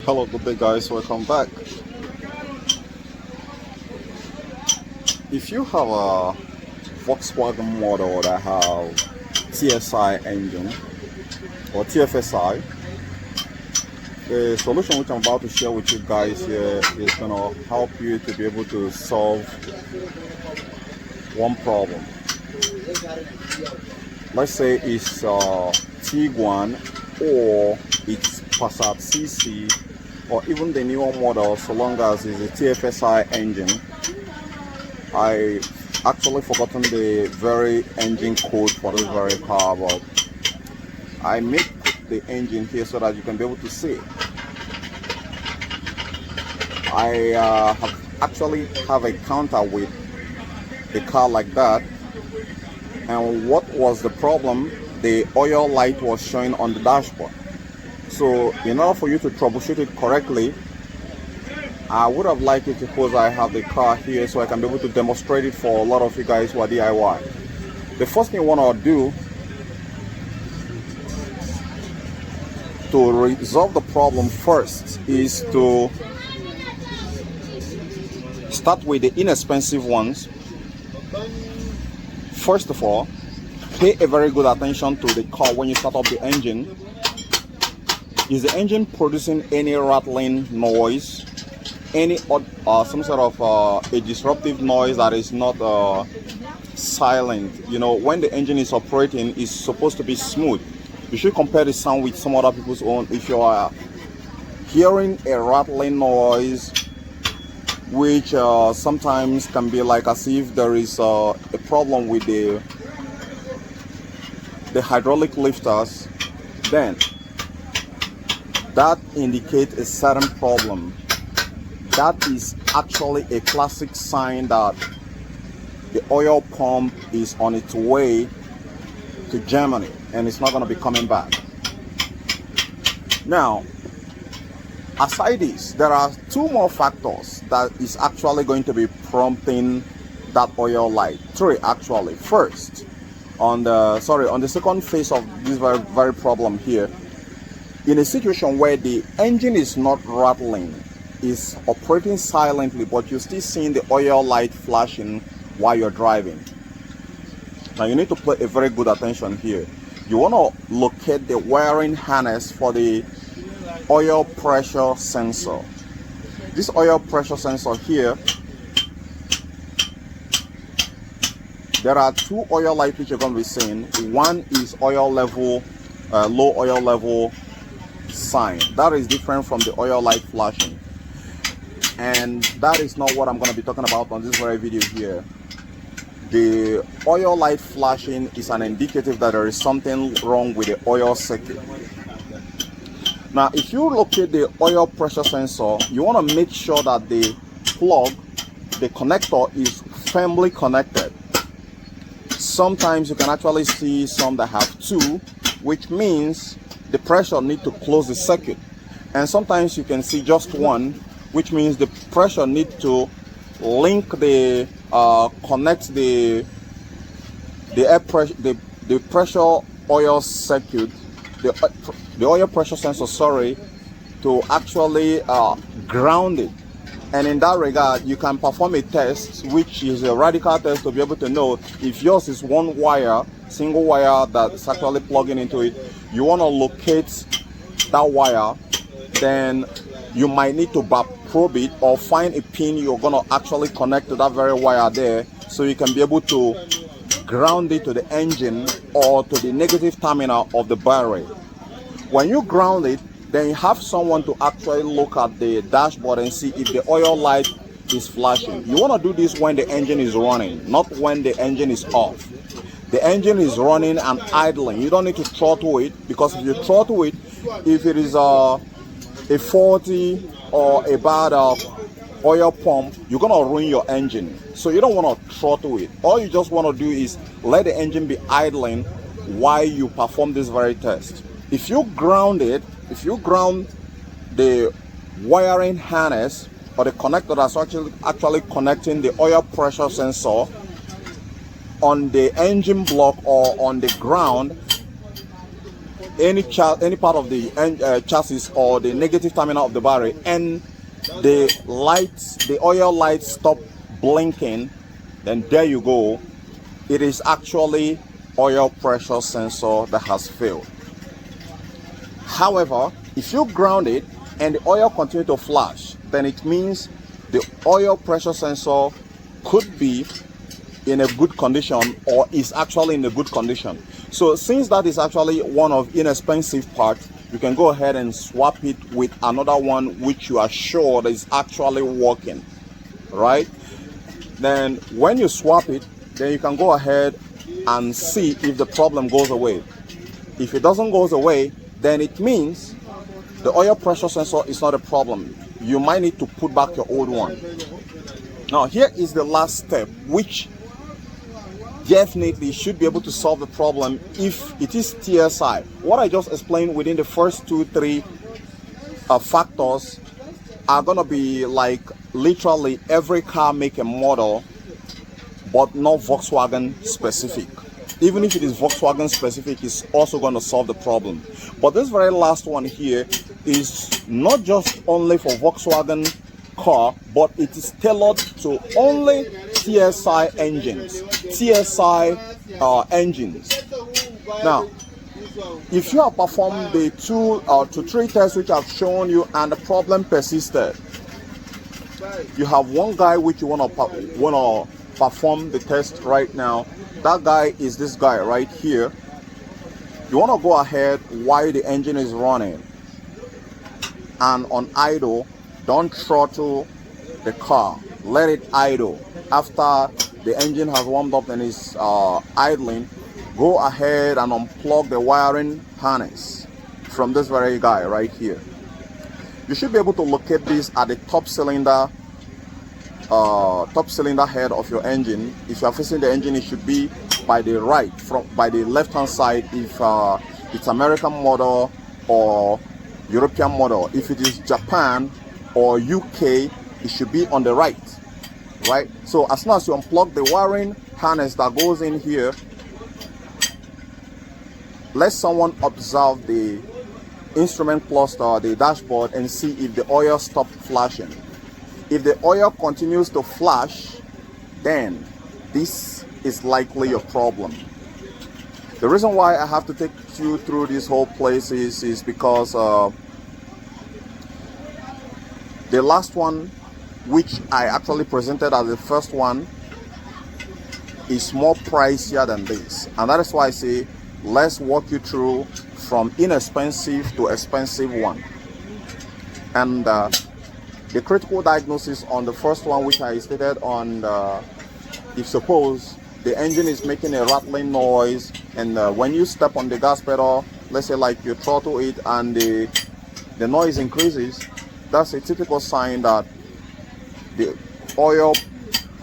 Hello, good day guys, welcome back. If you have a Volkswagen model that have TSI engine or TFSI, the solution which I'm about to share with you guys here is going to help you to be able to solve one problem. Let's say it's Tiguan or it's Passat CC or even the newer model, so long as it's a TFSI engine. I actually forgotten the very engine code for this very car, but I made the engine here so that you can be able to see. I actually have a counter with a car like that, and what was the problem? The oil light was showing on the dashboard. So in order for you to troubleshoot it correctly, I would have liked it because I have the car here so I can be able to demonstrate it for a lot of you guys who are DIY. The first thing you want to do to resolve the problem first is to start with the inexpensive ones. First of all, pay a very good attention to the car when you start up the engine. Is the engine producing any rattling noise, any some sort of a disruptive noise that is not silent? You know, when the engine is operating, it's supposed to be smooth. You should compare the sound with some other people's own. If you are hearing a rattling noise, which sometimes can be like as if there is a problem with the hydraulic lifters, then that indicates a certain problem. That is actually a classic sign that the oil pump is on its way to Germany and it's not going to be coming back. Now, aside this, there are two more factors that is actually going to be prompting that oil light. Three actually. First, on the second phase of this very problem here, in a situation where the engine is not rattling, is operating silently, but you're still seeing the oil light flashing while you're driving. Now you need to pay a very good attention here. You want to locate the wiring harness for the oil pressure sensor. This oil pressure sensor here, there are two oil lights which you're going to be seeing. One is oil level, low oil level sign. That is different from the oil light flashing, and that is not what I'm going to be talking about on this very video here. The oil light flashing is an indicative that there is something wrong with the oil circuit. Now if you locate the oil pressure sensor, you want to make sure that the plug, the connector, is firmly connected. Sometimes you can actually see some that have two, which means the pressure need to close the circuit, and sometimes you can see just one, which means the pressure need to link the connect the air pressure, the pressure oil circuit, the oil pressure sensor, sorry, to actually ground it. And in that regard, you can perform a test, which is a radical test, to be able to know if yours is one wire, single wire that's actually plugging into it. You want to locate that wire, then you might need to probe it or find a pin you're going to actually connect to that very wire there, so you can be able to ground it to the engine or to the negative terminal of the battery. When you ground it, then you have someone to actually look at the dashboard and see if the oil light is flashing. You want to do this when the engine is running, not when the engine is off. The engine is running and idling. You don't need to throttle it, because if you throttle it, if it is a faulty or a bad oil pump, you're going to ruin your engine. So you don't want to throttle it. All you just want to do is let the engine be idling while you perform this very test. If you ground it, if you ground the wiring harness or the connector that's actually connecting the oil pressure sensor on the engine block or on the ground, any part of the chassis or the negative terminal of the battery, and the oil lights stop blinking, then there you go. It is actually oil pressure sensor that has failed. However, if you ground it and the oil continue to flash, then it means the oil pressure sensor could be in a good condition or is actually in a good condition. So since that is actually one of inexpensive parts, you can go ahead and swap it with another one which you are sure is actually working, right? Then when you swap it, then you can go ahead and see if the problem goes away. If it doesn't go away, then it means the oil pressure sensor is not a problem. You might need to put back your old one. Now here is the last step, which definitely should be able to solve the problem if it is TSI. What I just explained within the first 2-3 factors are gonna be like literally every car make and model, but not Volkswagen specific. Even if it is Volkswagen specific, it's also going to solve the problem. But this very last one here is not just only for Volkswagen car, but it is tailored to only TSI engines. TSI engines. Now, if you have performed the 2 to 3 tests which I've shown you and the problem persisted, you have one guy which you want to perform the test right now. That guy is this guy right here. You want to go ahead while the engine is running and on idle. Don't throttle the car, let it idle. After the engine has warmed up and is idling, go ahead and unplug the wiring harness from this very guy right here. You should be able to locate this at the top cylinder head of your engine. If you are facing the engine, it should be by the right, by the left hand side if it's American model or European model. If it is Japan or UK, it should be on the right. So as soon as you unplug the wiring harness that goes in here, let someone observe the instrument cluster, the dashboard, and see if the oil stopped flashing. If the oil continues to flash, then this is likely a problem. The reason why I have to take you through this whole place is because the last one, which I actually presented as the first one, is more pricier than this. And that is why I say, let's walk you through from inexpensive to expensive one. And the critical diagnosis on the first one, which I stated on, if suppose the engine is making a rattling noise, and when you step on the gas pedal, let's say like you throttle it and the noise increases, that's a typical sign that the oil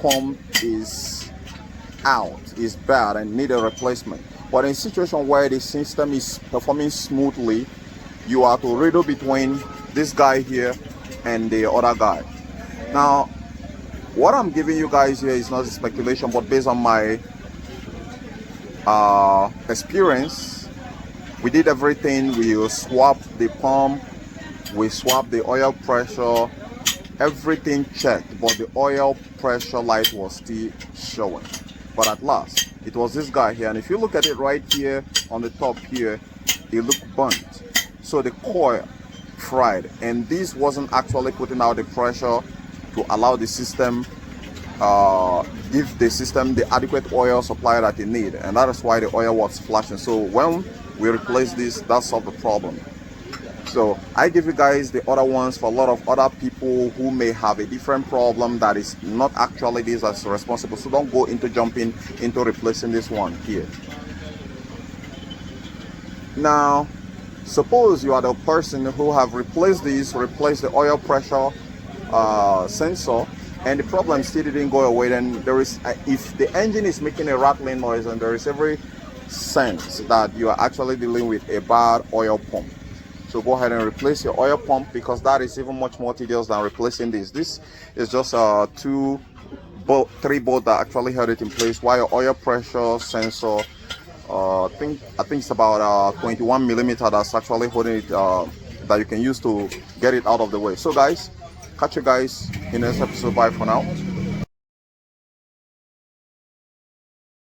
pump is out, is bad and need a replacement. But in a situation where the system is performing smoothly, you are to riddle between this guy here and the other guy. Now, what I'm giving you guys here is not speculation, but based on my experience. We did everything. We swapped the pump, we swapped the oil pressure, everything checked, but the oil pressure light was still showing. But at last, it was this guy here, and if you look at it right here on the top here, it looked burnt. So the coil fried, and this wasn't actually putting out the pressure to allow the system give the system the adequate oil supply that it need, and that is why the oil was flashing. So when we replace this, that solved the problem. So I give you guys the other ones for a lot of other people who may have a different problem that is not actually this as responsible. So don't go into jumping into replacing this one here. Now suppose you are the person who have replaced the oil pressure sensor, and the problem still didn't go away. Then there is if the engine is making a rattling noise, and there is every sense that you are actually dealing with a bad oil pump. So go ahead and replace your oil pump, because that is even much more tedious than replacing this. This is just 3 bolts that actually held it in place, while your oil pressure sensor I think it's about 21 millimeter that's actually holding it, that you can use to get it out of the way. So guys, catch you guys in the next episode. Bye for now.